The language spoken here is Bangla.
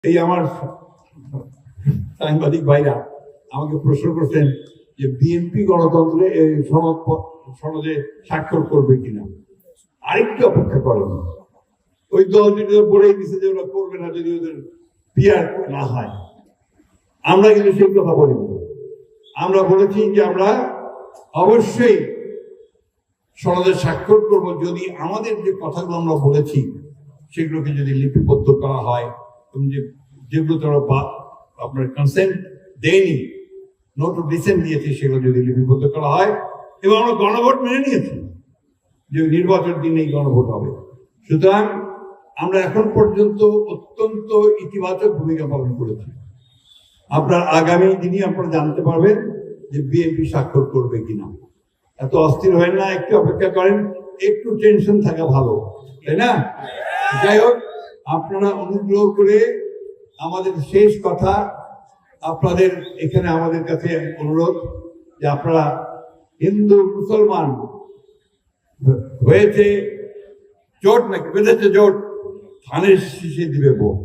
এই আমার সাংবাদিক ভাইরা আমাকে প্রশ্ন করছেন যে বিএনপি গণতন্ত্রে এই সনদে স্বাক্ষর করবে কিনা। আরেকটু অপেক্ষা করেন, ওই দল যদি বলেই দিচ্ছে যে ওরা করবে না যদি ওদের পিয়ার না হয়। আমরা কিন্তু সেই কথা বলিনি। আমরা বলেছি যে আমরা অবশ্যই সনদে স্বাক্ষর করব যদি আমাদের যে কথাগুলো আমরা বলেছি সেগুলোকে যদি লিপিবদ্ধ করা হয় এবং যেগুলো তারা আপনার কনসেন্ট দেয়নি, নোট অফ ডিসেন্ট দিয়েছে, সেগুলো যদি লিপিবদ্ধ করা হয় এবং আমরা গণভোট মেনে নিয়েছি যে নির্বাচন দিনে এই গণভোট হবে। সুতরাং আমরা এখন পর্যন্ত অত্যন্ত ইতিবাচক ভূমিকা পালন করেছি। আপনার আগামী দিনই আপনারা জানতে পারবেন যে বিএনপি স্বাক্ষর করবে কিনা। এত অস্থির হয় না, একটু অপেক্ষা করেন, একটু টেনশন থাকা ভালো, তাই না? যাই হোক, আপনারা অনুগ্রহ করে আমাদের শেষ কথা, আপনাদের এখানে আমাদের কাছে অনুরোধ যে আপনারা হিন্দু মুসলমান হয়েছে জোট নাকি বেঁধেছে জোট, ধানের শীষে দিবে ভোট।